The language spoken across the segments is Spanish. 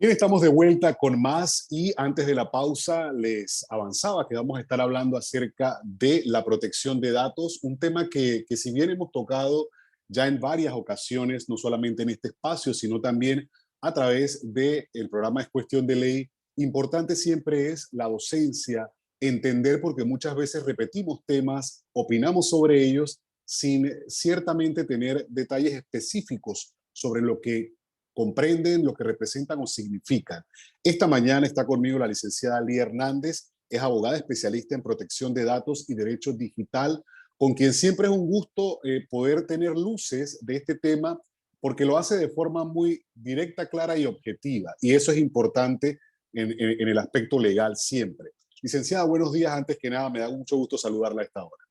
Bien, estamos de vuelta con más y antes de la pausa les avanzaba que vamos a estar hablando acerca de la protección de datos, un tema que si bien hemos tocado ya en varias ocasiones, no solamente en este espacio, sino también a través del programa Es Cuestión de Ley, importante siempre es la docencia, entender porque muchas veces repetimos temas, opinamos sobre ellos sin ciertamente tener detalles específicos sobre lo que comprenden, lo que representan o significan. Esta mañana está conmigo la licenciada Lía Hernández, es abogada especialista en protección de datos y derecho digital, con quien siempre es un gusto poder tener luces de este tema, porque lo hace de forma muy directa, clara y objetiva. Y eso es importante en el aspecto legal siempre. Licenciada, buenos días. Antes que nada, me da mucho gusto saludarla a esta hora.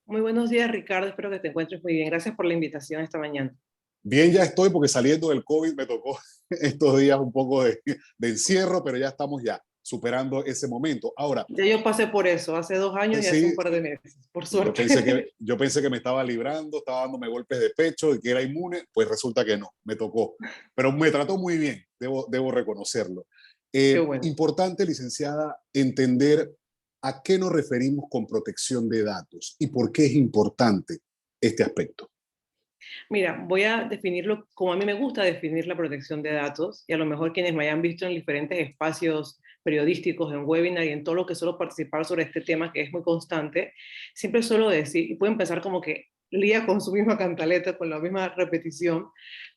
Muy buenos días, Ricardo. Espero que te encuentres muy bien. Gracias por la invitación esta mañana. Bien, ya estoy porque saliendo del COVID me tocó estos días un poco de encierro, pero ya estamos ya superando ese momento. Ahora, Ya yo pasé por eso hace 2 años y hace sí, un par de meses, por yo suerte. pensé que, yo pensé que me estaba librando, estaba dándome golpes de pecho y que era inmune, pues resulta que no, me tocó. Pero me trató muy bien, debo reconocerlo. Qué bueno. Importante, licenciada, entender a qué nos referimos con protección de datos y por qué es importante este aspecto. Mira, voy a definirlo como a mí me gusta definir la protección de datos y a lo mejor quienes me hayan visto en diferentes espacios periodísticos, en webinar y en todo lo que suelo participar sobre este tema que es muy constante, siempre suelo decir, y pueden pensar como que lía con su misma cantaleta, con la misma repetición,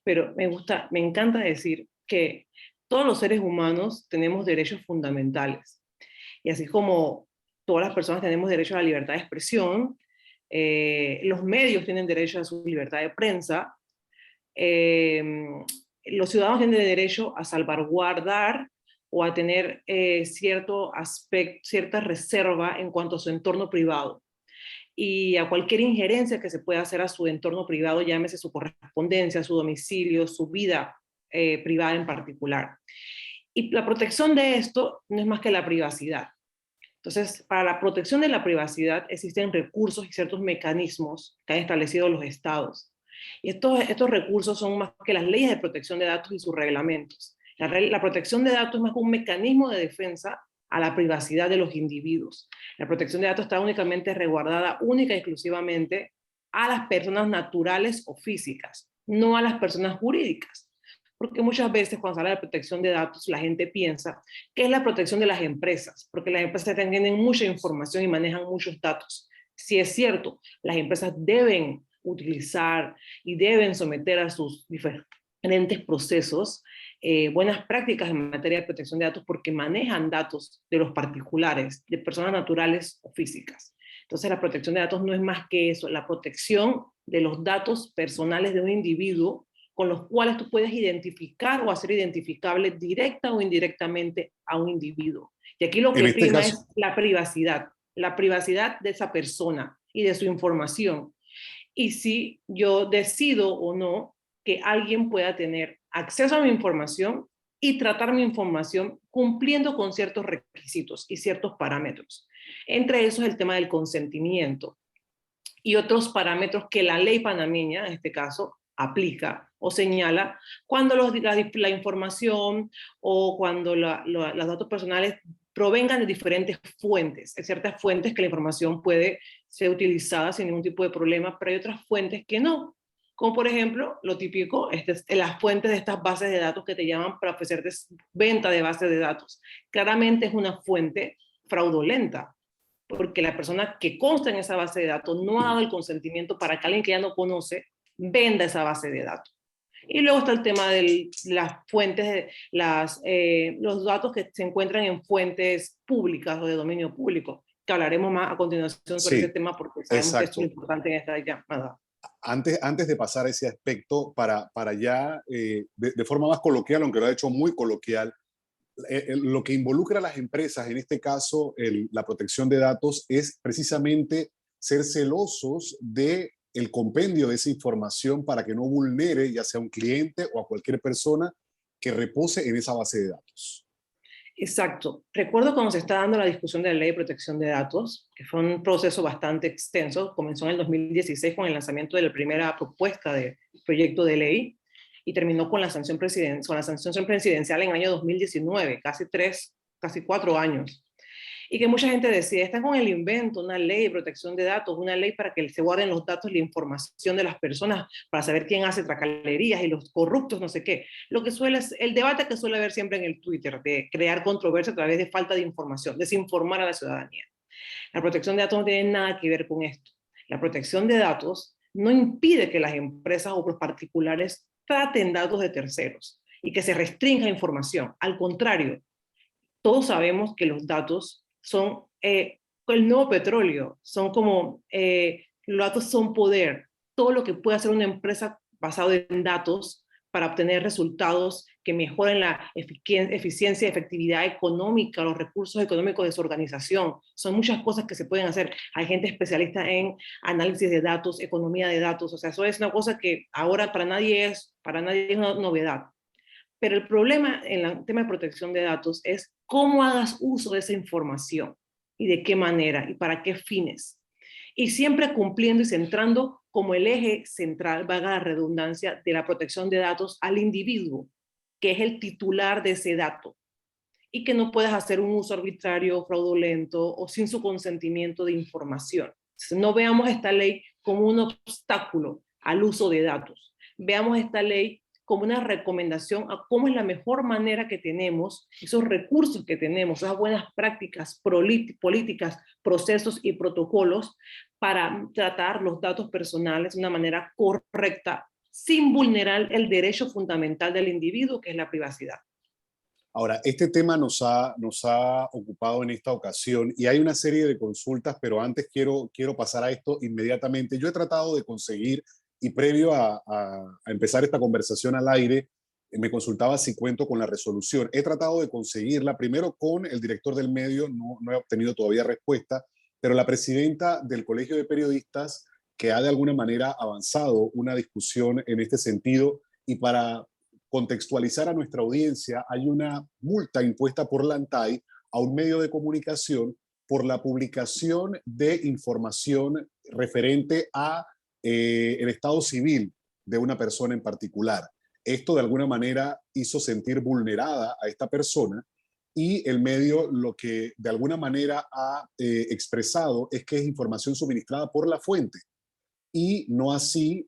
pero me encanta decir que todos los seres humanos tenemos derechos fundamentales. Y así como todas las personas tenemos derecho a la libertad de expresión, los medios tienen derecho a su libertad de prensa, eh, los ciudadanos tienen derecho a salvaguardar o a tener cierto aspecto, cierta reserva en cuanto a su entorno privado y a cualquier injerencia que se pueda hacer a su entorno privado, llámese su correspondencia, su domicilio, su vida privada en particular. Y la protección de esto no es más que la privacidad. Entonces, para la protección de la privacidad existen recursos y ciertos mecanismos que han establecido los estados. Y estos recursos son más que las leyes de protección de datos y sus reglamentos. La protección de datos es más que un mecanismo de defensa a la privacidad de los individuos. La protección de datos está únicamente resguardada, única y exclusivamente a las personas naturales o físicas, no a las personas jurídicas. Porque muchas veces cuando se habla de protección de datos, la gente piensa que es la protección de las empresas, porque las empresas tienen mucha información y manejan muchos datos. Si es cierto, las empresas deben utilizar y deben someter a sus diferentes procesos buenas prácticas en materia de protección de datos porque manejan datos de los particulares, de personas naturales o físicas. Entonces la protección de datos no es más que eso, la protección de los datos personales de un individuo con los cuales tú puedes identificar o hacer identificable directa o indirectamente a un individuo. Y aquí lo En que este prima caso, es la privacidad de esa persona y de su información. Y si yo decido o no que alguien pueda tener acceso a mi información y tratar mi información cumpliendo con ciertos requisitos y ciertos parámetros. Entre esos el tema del consentimiento y otros parámetros que la ley panameña, en este caso, aplica o señala cuando la información o cuando los datos personales provengan de diferentes fuentes. Hay ciertas fuentes que la información puede ser utilizada sin ningún tipo de problema, pero hay otras fuentes que no. Como por ejemplo, lo típico, las fuentes de estas bases de datos que te llaman para ofrecerte venta de bases de datos. Claramente es una fuente fraudulenta, porque la persona que consta en esa base de datos no ha dado el consentimiento para que alguien que ya no conoce venda esa base de datos. Y luego está el tema de las fuentes, los datos que se encuentran en fuentes públicas o de dominio público, que hablaremos más a continuación sobre ese sí, tema porque sabemos que esto es exacto. importante en esta llamada. Antes de pasar a ese aspecto, para ya, de forma más coloquial, aunque lo ha hecho muy coloquial, lo que involucra a las empresas, en este caso la protección de datos, es precisamente ser celosos de el compendio de esa información para que no vulnere ya sea un cliente o a cualquier persona que repose en esa base de datos. Exacto. Recuerdo cuando se está dando la discusión de la ley de protección de datos, que fue un proceso bastante extenso, comenzó en el 2016 con el lanzamiento de la primera propuesta de proyecto de ley, y terminó con la sanción presidencial en el año 2019, casi 4 años. Y que mucha gente decía, está con el invento, una ley de protección de datos, una ley para que se guarden los datos y la información de las personas, para saber quién hace tracalerías y los corruptos, no sé qué. Lo que suele es el debate que suele haber siempre en el Twitter, de crear controversia a través de falta de información, desinformar a la ciudadanía. La protección de datos no tiene nada que ver con esto. La protección de datos no impide que las empresas o los particulares traten datos de terceros y que se restrinja información. Al contrario, todos sabemos que los datos son el nuevo petróleo, son como, los datos son poder. Todo lo que puede hacer una empresa basado en datos para obtener resultados que mejoren la eficiencia y efectividad económica, los recursos económicos de su organización. Son muchas cosas que se pueden hacer. Hay gente especialista en análisis de datos, economía de datos. O sea, eso es una cosa que ahora para nadie es una novedad. Pero el problema en el tema de protección de datos es cómo hagas uso de esa información y de qué manera y para qué fines. Y siempre cumpliendo y centrando como el eje central, valga la redundancia, de la protección de datos al individuo, que es el titular de ese dato, y que no puedas hacer un uso arbitrario, fraudulento o sin su consentimiento de información. Entonces, no veamos esta ley como un obstáculo al uso de datos. Veamos esta ley como una recomendación a cómo es la mejor manera que tenemos, esos recursos que tenemos, esas buenas prácticas políticas, procesos y protocolos para tratar los datos personales de una manera correcta, sin vulnerar el derecho fundamental del individuo, que es la privacidad. Ahora, este tema nos ha ocupado en esta ocasión y hay una serie de consultas, pero antes quiero pasar a esto inmediatamente. Yo he tratado de conseguir, y previo a empezar esta conversación al aire, me consultaba si cuento con la resolución. He tratado de conseguirla primero con el director del medio, no he obtenido todavía respuesta, pero la presidenta del Colegio de Periodistas, que ha de alguna manera avanzado una discusión en este sentido, y para contextualizar a nuestra audiencia, hay una multa impuesta por la ANTAI a un medio de comunicación por la publicación de información referente a el estado civil de una persona en particular. Esto de alguna manera hizo sentir vulnerada a esta persona y el medio lo que de alguna manera ha expresado es que es información suministrada por la fuente y no así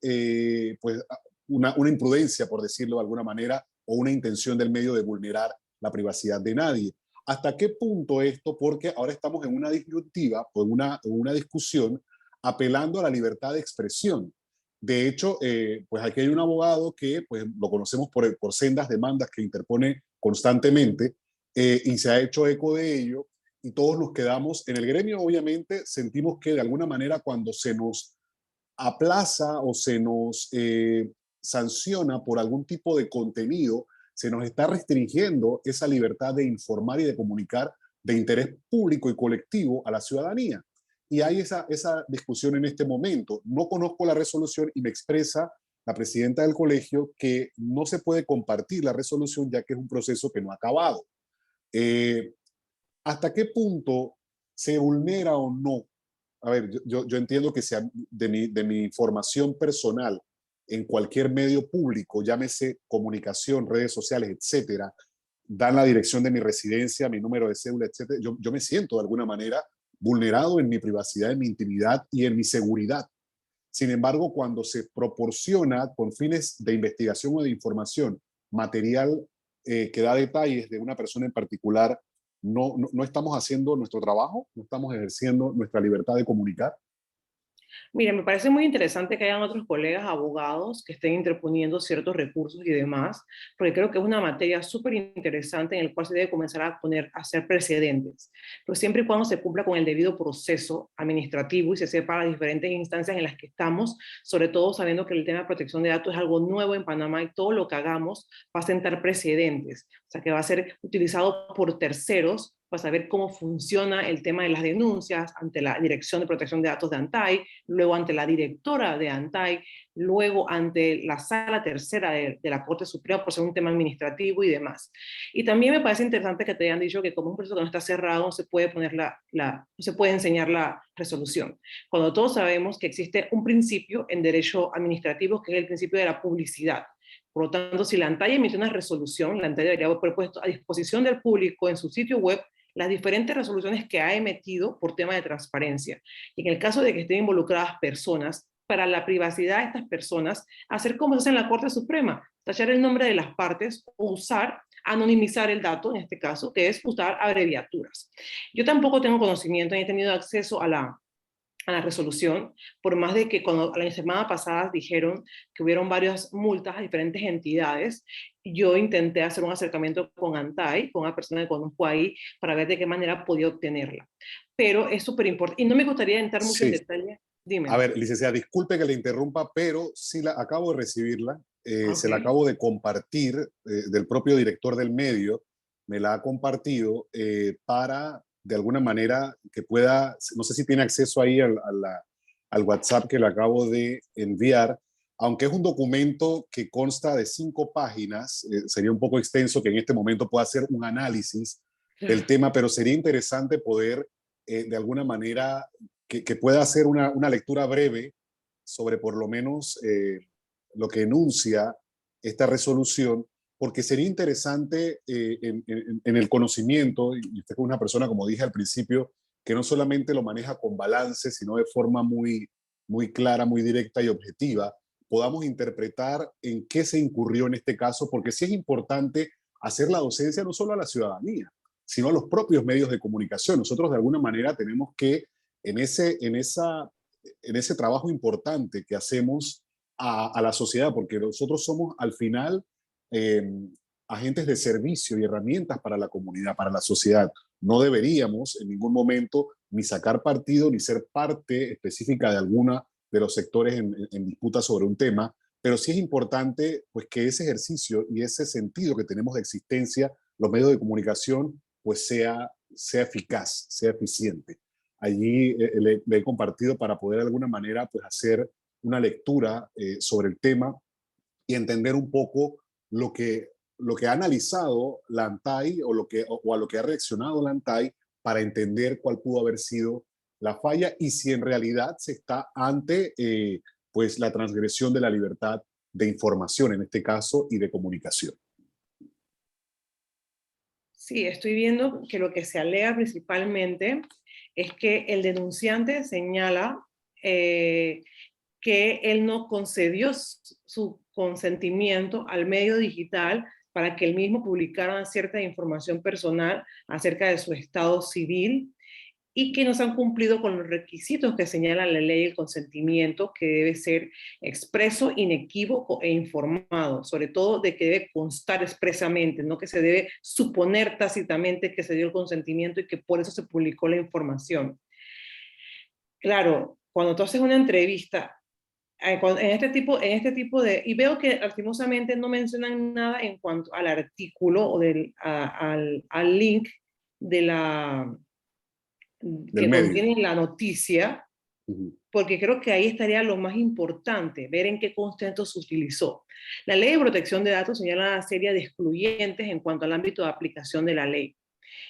pues una imprudencia, por decirlo de alguna manera, o una intención del medio de vulnerar la privacidad de nadie. ¿Hasta qué punto esto? Porque ahora estamos en una disyuntiva, o en una discusión, apelando a la libertad de expresión. De hecho, pues aquí hay un abogado que pues, lo conocemos por sendas demandas que interpone constantemente y se ha hecho eco de ello y todos nos quedamos en el gremio, obviamente, sentimos que de alguna manera cuando se nos aplaza o se nos sanciona por algún tipo de contenido, se nos está restringiendo esa libertad de informar y de comunicar de interés público y colectivo a la ciudadanía. Y hay esa discusión en este momento. No conozco la resolución y me expresa la presidenta del colegio que no se puede compartir la resolución ya que es un proceso que no ha acabado. Eh, ¿Hasta qué punto se vulnera o no? A ver, yo entiendo que sea de mi información personal en cualquier medio público, llámese comunicación, redes sociales, etcétera, dan la dirección de mi residencia, mi número de cédula, etcétera. Yo me siento de alguna manera vulnerado en mi privacidad, en mi intimidad y en mi seguridad. Sin embargo, cuando se proporciona con fines de investigación o de información material que da detalles de una persona en particular, no estamos haciendo nuestro trabajo, no estamos ejerciendo nuestra libertad de comunicar. Mira, me parece muy interesante que hayan otros colegas abogados que estén interponiendo ciertos recursos y demás, porque creo que es una materia súper interesante en la cual se debe comenzar a hacer precedentes, pero siempre y cuando se cumpla con el debido proceso administrativo y se sepa las diferentes instancias en las que estamos, sobre todo sabiendo que el tema de protección de datos es algo nuevo en Panamá y todo lo que hagamos va a sentar precedentes, o sea que va a ser utilizado por terceros para saber cómo funciona el tema de las denuncias ante la Dirección de Protección de Datos de ANTAI, luego ante la directora de ANTAI, luego ante la Sala Tercera de la Corte Suprema por ser un tema administrativo y demás. Y también me parece interesante que te hayan dicho que como un proceso que no está cerrado, no se puede poner no se puede enseñar la resolución. Cuando todos sabemos que existe un principio en derecho administrativo que es el principio de la publicidad, Por lo tanto, si la ANTAI emite una resolución, la ANTAI debería haber puesto a disposición del público en su sitio web las diferentes resoluciones que ha emitido por tema de transparencia. Y en el caso de que estén involucradas personas, para la privacidad de estas personas, hacer como se hace en la Corte Suprema, tachar el nombre de las partes o usar, anonimizar el dato, en este caso, que es usar abreviaturas. Yo tampoco tengo conocimiento ni he tenido acceso a la resolución, por más de que cuando la semana pasada dijeron que hubieron varias multas a diferentes entidades, yo intenté hacer un acercamiento con ANTAI, con una persona que conozco ahí, para ver de qué manera podía obtenerla. Pero es súper importante, y no me gustaría entrar mucho en Sí. detalle. A Dime. ver, licenciada, disculpe que le interrumpa, pero sí la acabo de recibirla, Ok. se la acabo de compartir del propio director del medio, me la ha compartido para, de alguna manera, que pueda, no sé si tiene acceso ahí al WhatsApp que le acabo de enviar, aunque es un documento que consta de 5 páginas, sería un poco extenso que en este momento pueda hacer un análisis del tema, pero sería interesante poder, de alguna manera, que pueda hacer una lectura breve sobre por lo menos lo que enuncia esta resolución, porque sería interesante en el conocimiento, y usted es una persona, como dije al principio, que no solamente lo maneja con balance, sino de forma muy clara, muy directa y objetiva, podamos interpretar en qué se incurrió en este caso, porque sí es importante hacer la docencia no solo a la ciudadanía, sino a los propios medios de comunicación. Nosotros de alguna manera tenemos que en ese trabajo importante que hacemos a la sociedad, porque nosotros somos al final eh, agentes de servicio y herramientas para la comunidad, para la sociedad. No deberíamos en ningún momento ni sacar partido ni ser parte específica de alguna de los sectores en disputa sobre un tema, pero sí es importante pues que ese ejercicio y ese sentido que tenemos de existencia, los medios de comunicación, pues sea eficaz, sea eficiente. Allí le he compartido para poder de alguna manera pues hacer una lectura sobre el tema y entender un poco lo que ha analizado la ANTAI o a lo que ha reaccionado la ANTAI para entender cuál pudo haber sido la falla y si en realidad se está ante pues la transgresión de la libertad de información en este caso y de comunicación. Sí, estoy viendo que lo que se alega principalmente es que el denunciante señala que él no concedió su consentimiento al medio digital para que él mismo publicara cierta información personal acerca de su estado civil y que no se han cumplido con los requisitos que señala la ley del consentimiento, que debe ser expreso, inequívoco e informado, sobre todo de que debe constar expresamente, no que se debe suponer tácitamente que se dio el consentimiento y que por eso se publicó la información. Claro, cuando tú haces una entrevista en este tipo de, y veo que lastimosamente no mencionan nada en cuanto al artículo o al link de la, Del que medio. contiene la noticia, Uh -huh. porque creo que ahí estaría lo más importante, ver en qué concepto se utilizó. La ley de protección de datos señala una serie de excluyentes en cuanto al ámbito de aplicación de la ley.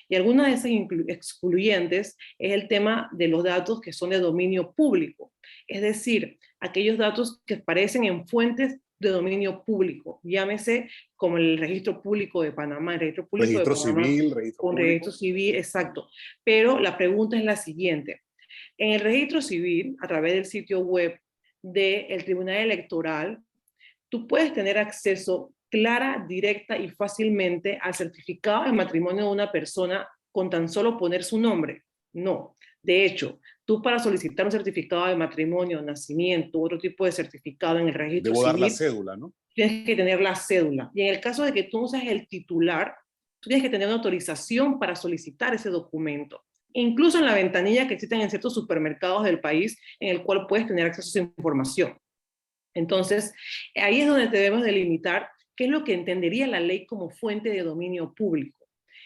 Y alguna de esas excluyentes es el tema de los datos que son de dominio público, es decir, aquellos datos que aparecen en fuentes de dominio público, llámese como el registro público de Panamá, el registro público de Registro Panamá, civil, registro con registro público. civil, exacto. Pero la pregunta es la siguiente. En el registro civil, a través del sitio web del Tribunal Electoral, tú puedes tener acceso clara, directa y fácilmente al certificado de matrimonio de una persona con tan solo poner su nombre. No. De hecho, tú para solicitar un certificado de matrimonio, nacimiento, otro tipo de certificado en el registro Debo dar la civil, cédula, ¿no? tienes que tener la cédula. Y en el caso de que tú seas el titular, tú tienes que tener una autorización para solicitar ese documento. Incluso en la ventanilla que existen en ciertos supermercados del país, en el cual puedes tener acceso a esa información. Entonces, ahí es donde debemos delimitar qué es lo que entendería la ley como fuente de dominio público.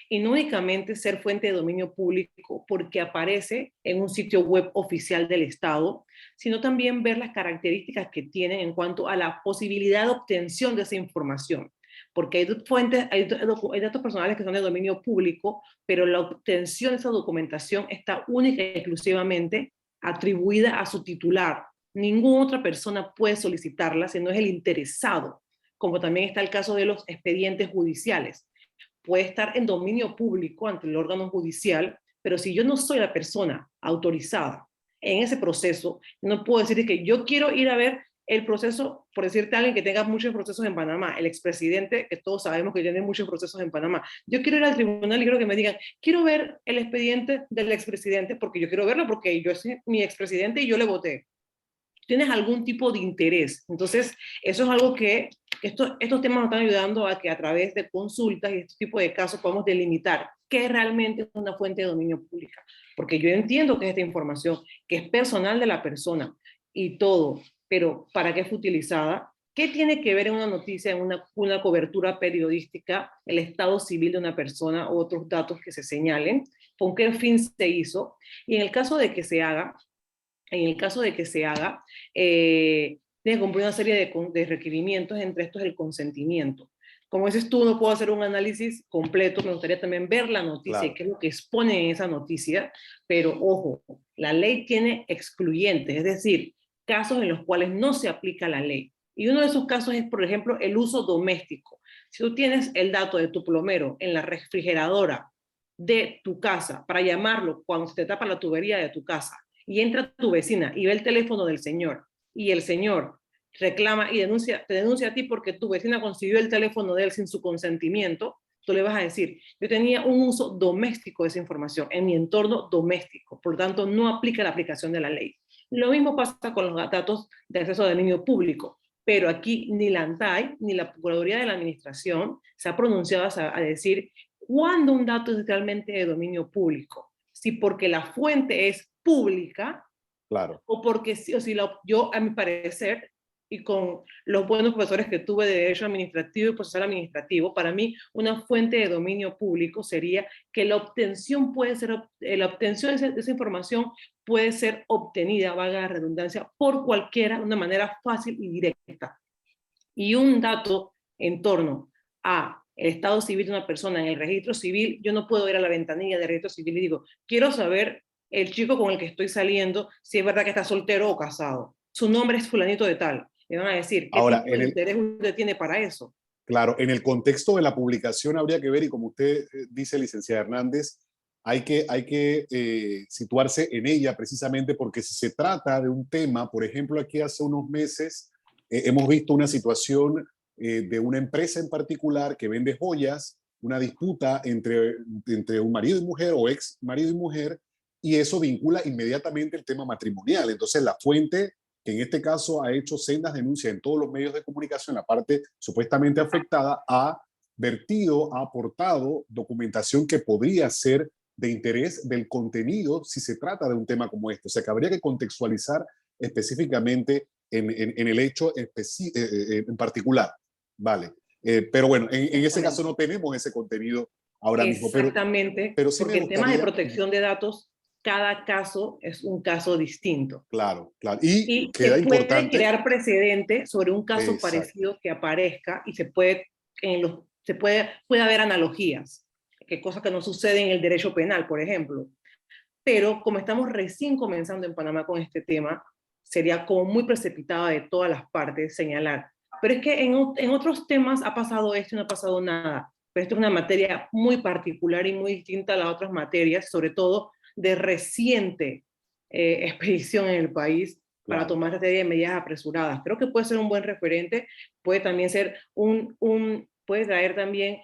Y no únicamente ser fuente de dominio público porque aparece en un sitio web oficial del Estado, sino también ver las características que tienen en cuanto a la posibilidad de obtención de esa información. Porque hay fuentes, hay datos personales que son de dominio público, pero la obtención de esa documentación está única y exclusivamente atribuida a su titular. Ninguna otra persona puede solicitarla si no es el interesado como también está el caso de los expedientes judiciales. Puede estar en dominio público ante el órgano judicial, pero si yo no soy la persona autorizada en ese proceso, no puedo decir que yo quiero ir a ver el proceso, por decirte a alguien que tenga muchos procesos en Panamá, el expresidente, que todos sabemos que tiene muchos procesos en Panamá. Yo quiero ir al tribunal y quiero que me digan, quiero ver el expediente del expresidente porque yo quiero verlo porque yo soy mi expresidente y yo le voté. Tienes algún tipo de interés. Entonces, eso es algo que estos temas nos están ayudando a que a través de consultas y este tipo de casos podamos delimitar qué realmente es una fuente de dominio pública. Porque yo entiendo que es esta información, que es personal de la persona y todo, pero ¿para qué fue utilizada? ¿Qué tiene que ver en una noticia, en una cobertura periodística, el estado civil de una persona o otros datos que se señalen? ¿Con qué fin se hizo? Y en el caso de que se haga, tiene que cumplir una serie de requerimientos, entre estos el consentimiento. Como dices tú, no puedo hacer un análisis completo, me gustaría también ver la noticia y Claro. qué es lo que expone en esa noticia, pero ojo, la ley tiene excluyentes, es decir, casos en los cuales no se aplica la ley. Y uno de esos casos es, por ejemplo, el uso doméstico. Si tú tienes el dato de tu plomero en la refrigeradora de tu casa para llamarlo cuando se te tapa la tubería de tu casa, y entra tu vecina y ve el teléfono del señor y el señor reclama y te denuncia a ti porque tu vecina consiguió el teléfono de él sin su consentimiento, tú le vas a decir, yo tenía un uso doméstico de esa información en mi entorno doméstico, por lo tanto no aplica la aplicación de la ley. Lo mismo pasa con los datos de acceso de dominio público, pero aquí ni la ANTAI ni la Procuraduría de la Administración se ha pronunciado a decir cuándo un dato es realmente de dominio público. Si porque la fuente es pública, Claro. o porque yo, a mi parecer, y con los buenos profesores que tuve de Derecho Administrativo y Procesal Administrativo, para mí una fuente de dominio público sería que la obtención de esa información puede ser obtenida, valga la redundancia, por cualquiera, de una manera fácil y directa. Y un dato en torno a el estado civil de una persona en el registro civil, yo no puedo ir a la ventanilla del registro civil y digo, quiero saber el chico con el que estoy saliendo, si es verdad que está soltero o casado. Su nombre es fulanito de tal. Me van a decir, ¿qué Ahora, tipo de interés usted tiene para eso? claro, en el contexto de la publicación habría que ver, y como usted dice, licenciada Hernández, hay que situarse en ella precisamente porque si se trata de un tema, por ejemplo, aquí hace unos meses hemos visto una situación de una empresa en particular que vende joyas, una disputa entre un marido y mujer o ex marido y mujer, y eso vincula inmediatamente el tema matrimonial. Entonces la fuente, que en este caso ha hecho sendas denuncias en todos los medios de comunicación, la parte supuestamente afectada, ha vertido, ha aportado documentación que podría ser de interés del contenido si se trata de un tema como este. O sea, que habría que contextualizar específicamente en el hecho en particular. Vale. Pero bueno, en ese caso no tenemos ese contenido ahora mismo. Exactamente, Pero sí me porque en temas de gustaría, protección de datos, cada caso es un caso distinto. claro, claro. Y Y se queda puede importante, crear precedente sobre un caso exacto. parecido que aparezca y puede haber analogías, que cosas que no suceden en el derecho penal, por ejemplo. Pero como estamos recién comenzando en Panamá con este tema, sería como muy precipitado de todas las partes señalar. Pero es que en otros temas ha pasado esto y no ha pasado nada. Pero esto es una materia muy particular y muy distinta a las otras materias, sobre todo de reciente expedición en el país para Claro. tomar esta serie de medidas apresuradas. Creo que puede ser un buen referente, puede también ser puede traer también,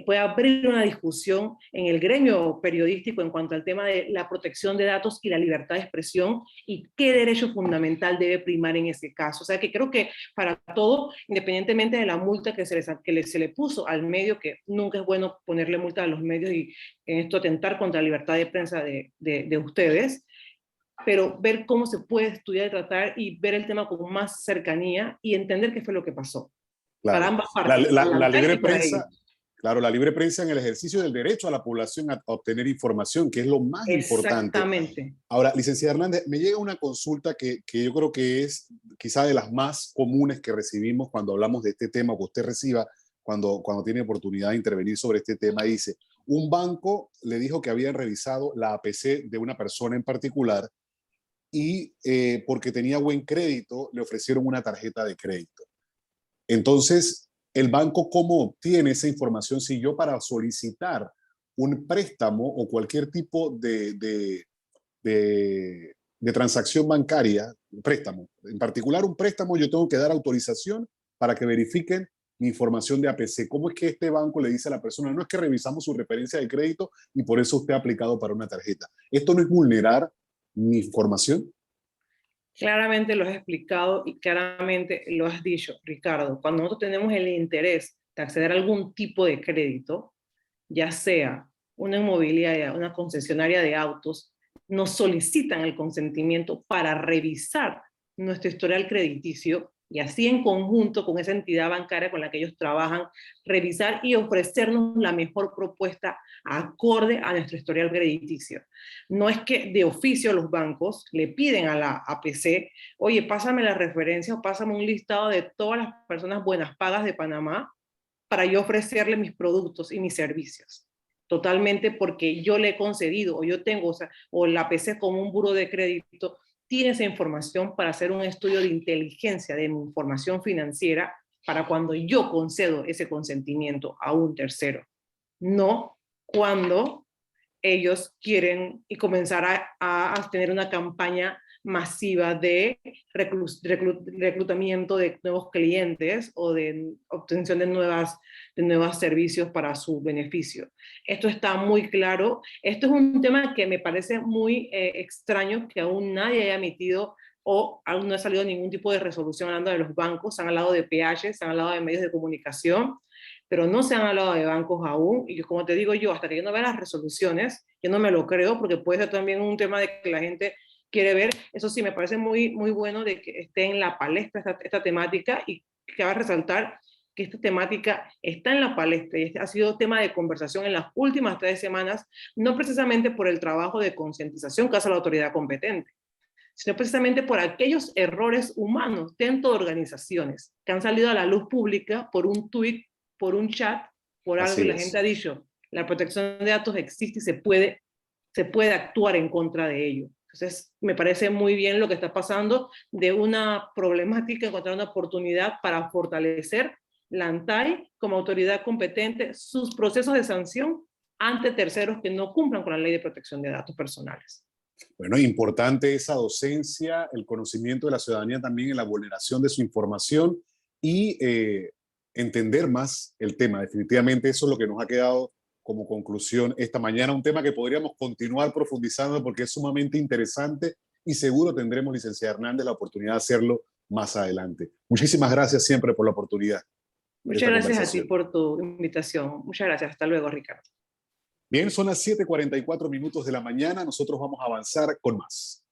puede abrir una discusión en el gremio periodístico en cuanto al tema de la protección de datos y la libertad de expresión y qué derecho fundamental debe primar en ese caso. O sea que creo que para todo, independientemente de la multa que se le puso al medio, que nunca es bueno ponerle multa a los medios y en esto atentar contra la libertad de prensa de ustedes, pero ver cómo se puede estudiar y tratar y ver el tema con más cercanía y entender qué fue lo que pasó. Para Claro. ambas La, partes, la, para la la ANTAI libre y para ellos. prensa, claro, la libre prensa en el ejercicio del derecho a la población a obtener información, que es lo más importante. Exactamente. Ahora, licenciada Hernández, me llega una consulta que yo creo que es quizá de las más comunes que recibimos cuando hablamos de este tema, o que usted reciba cuando tiene oportunidad de intervenir sobre este tema. Dice, un banco le dijo que habían revisado la APC de una persona en particular y porque tenía buen crédito, le ofrecieron una tarjeta de crédito. Entonces, ¿El banco cómo obtiene esa información si yo para solicitar un préstamo o cualquier tipo de transacción bancaria, préstamo, en particular un préstamo, yo tengo que dar autorización para que verifiquen mi información de APC? ¿Cómo es que este banco le dice a la persona, no es que revisamos su referencia de crédito y por eso usted ha aplicado para una tarjeta? ¿Esto no es vulnerar mi información? Claramente lo has explicado y claramente lo has dicho, Ricardo. Cuando nosotros tenemos el interés de acceder a algún tipo de crédito, ya sea una inmobiliaria, una concesionaria de autos, nos solicitan el consentimiento para revisar nuestro historial crediticio y así en conjunto con esa entidad bancaria con la que ellos trabajan, revisar y ofrecernos la mejor propuesta acorde a nuestro historial crediticio. No es que de oficio los bancos le piden a la APC, oye, pásame la referencia o pásame un listado de todas las personas buenas pagas de Panamá para yo ofrecerle mis productos y mis servicios. Totalmente porque yo le he concedido o yo tengo, o la APC como un buro de crédito tiene esa información para hacer un estudio de inteligencia de mi información financiera para cuando yo concedo ese consentimiento a un tercero. No cuando ellos quieren y comenzar a tener una campaña masiva de reclutamiento de nuevos clientes o de obtención de nuevos servicios para su beneficio. Esto está muy claro. Esto es un tema que me parece muy extraño que aún nadie haya emitido o aún no ha salido ningún tipo de resolución hablando de los bancos. Se han hablado de peajes, se han hablado de medios de comunicación, pero no se han hablado de bancos aún. Y yo, como te digo yo, hasta que yo no vea las resoluciones, yo no me lo creo, porque puede ser también un tema de que la gente quiere ver. Eso sí, me parece muy, muy bueno de que esté en la palestra esta temática y que va a resaltar que esta temática está en la palestra y ha sido tema de conversación en las últimas 3 semanas, no precisamente por el trabajo de concientización que hace la autoridad competente, sino precisamente por aquellos errores humanos dentro de organizaciones que han salido a la luz pública por un tuit, por un chat, por algo que Así la gente es. ha dicho. La protección de datos existe y se puede actuar en contra de ello. Entonces, me parece muy bien lo que está pasando de una problemática, encontrar una oportunidad para fortalecer la ANTAI como autoridad competente, sus procesos de sanción ante terceros que no cumplan con la ley de protección de datos personales. Bueno, importante esa docencia, el conocimiento de la ciudadanía también en la vulneración de su información y entender más el tema. Definitivamente eso es lo que nos ha quedado como conclusión esta mañana, un tema que podríamos continuar profundizando porque es sumamente interesante y seguro tendremos, licenciada Hernández, la oportunidad de hacerlo más adelante. Muchísimas gracias siempre por la oportunidad de Muchas esta gracias a ti conversación. por tu invitación. Muchas gracias. Hasta luego, Ricardo. Bien, son las 7:44 minutos de la mañana. Nosotros vamos a avanzar con más.